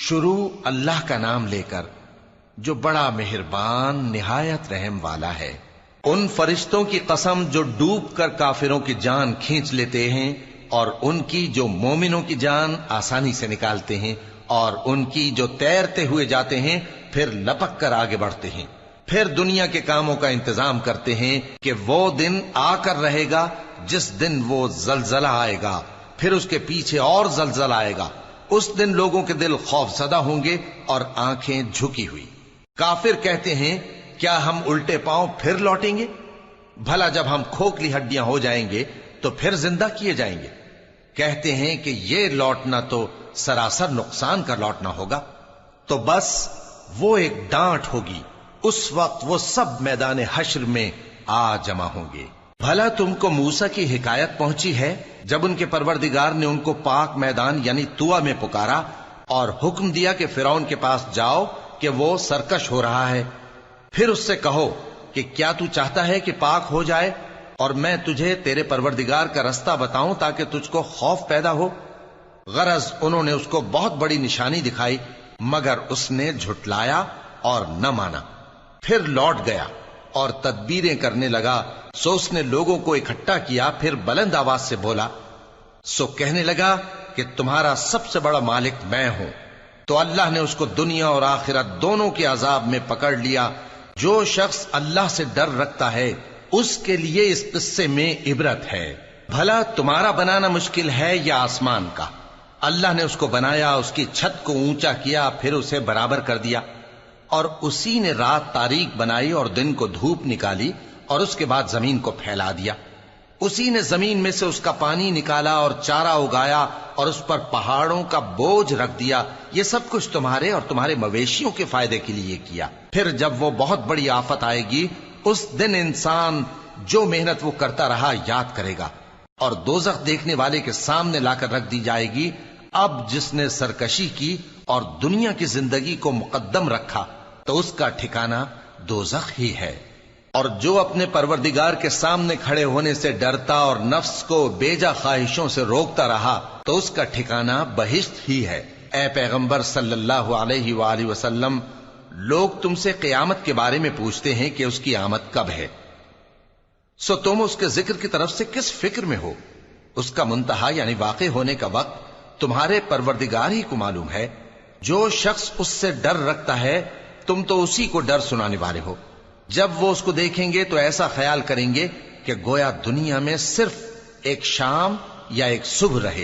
شروع اللہ کا نام لے کر جو بڑا مہربان نہایت رحم والا ہے۔ ان فرشتوں کی قسم جو ڈوب کر کافروں کی جان کھینچ لیتے ہیں، اور ان کی جو مومنوں کی جان آسانی سے نکالتے ہیں، اور ان کی جو تیرتے ہوئے جاتے ہیں پھر لپک کر آگے بڑھتے ہیں۔ پھر دنیا کے کاموں کا انتظام کرتے ہیں کہ وہ دن آ کر رہے گا جس دن وہ زلزلہ آئے گا، پھر اس کے پیچھے اور زلزلہ آئے گا۔ اس دن لوگوں کے دل خوف زدہ ہوں گے اور آنکھیں جھکی ہوئی۔ کافر کہتے ہیں کیا ہم الٹے پاؤں پھر لوٹیں گے؟ بھلا جب ہم کھوکھلی ہڈیاں ہو جائیں گے تو پھر زندہ کیے جائیں گے؟ کہتے ہیں کہ یہ لوٹنا تو سراسر نقصان کا لوٹنا ہوگا۔ تو بس وہ ایک ڈانٹ ہوگی، اس وقت وہ سب میدان حشر میں آ جمع ہوں گے۔ بھلا تم کو موسیٰ کی حکایت پہنچی ہے جب ان کے پروردگار نے ان کو پاک میدان یعنی طویٰ میں پکارا اور حکم دیا کہ فرعون کے پاس جاؤ کہ وہ سرکش ہو رہا ہے، پھر اس سے کہو کہ کیا تو چاہتا ہے کہ پاک ہو جائے اور میں تجھے تیرے پروردگار کا رستہ بتاؤں تاکہ تجھ کو خوف پیدا ہو؟ غرض انہوں نے اس کو بہت بڑی نشانی دکھائی مگر اس نے جھٹلایا اور نہ مانا۔ پھر لوٹ گیا اور تدبیریں کرنے لگا، سو اس نے لوگوں کو اکٹھا کیا، پھر بلند آواز سے بولا، سو کہنے لگا کہ تمہارا سب سے بڑا مالک میں ہوں۔ تو اللہ نے اس کو دنیا اور آخرت دونوں کے عذاب میں پکڑ لیا۔ جو شخص اللہ سے ڈر رکھتا ہے اس کے لیے اس قصے میں عبرت ہے۔ بھلا تمہارا بنانا مشکل ہے یا آسمان کا؟ اللہ نے اس کو بنایا، اس کی چھت کو اونچا کیا، پھر اسے برابر کر دیا، اور اسی نے رات تاریک بنائی اور دن کو دھوپ نکالی، اور اس کے بعد زمین کو پھیلا دیا۔ اسی نے زمین میں سے اس کا پانی نکالا اور چارہ اگایا اور اس پر پہاڑوں کا بوجھ رکھ دیا۔ یہ سب کچھ تمہارے اور تمہارے مویشیوں کے فائدے کے لیے کیا۔ پھر جب وہ بہت بڑی آفت آئے گی اس دن انسان جو محنت وہ کرتا رہا یاد کرے گا، اور دوزخ دیکھنے والے کے سامنے لا کر رکھ دی جائے گی۔ اب جس نے سرکشی کی اور دنیا کی زندگی کو مقدم رکھا تو اس کا ٹھکانہ دوزخ ہی ہے۔ اور جو اپنے پروردگار کے سامنے کھڑے ہونے سے ڈرتا اور نفس کو بیجا خواہشوں سے روکتا رہا تو اس کا ٹھکانہ بہشت ہی ہے۔ اے پیغمبر صلی اللہ علیہ وآلہ وسلم، لوگ تم سے قیامت کے بارے میں پوچھتے ہیں کہ اس کی آمد کب ہے، سو تم اس کے ذکر کی طرف سے کس فکر میں ہو؟ اس کا منتہا یعنی واقع ہونے کا وقت تمہارے پروردگار ہی کو معلوم ہے۔ جو شخص اس سے ڈر رکھتا ہے تم تو اسی کو ڈر سنانے والے ہو۔ جب وہ اس کو دیکھیں گے تو ایسا خیال کریں گے کہ گویا دنیا میں صرف ایک شام یا ایک صبح رہے۔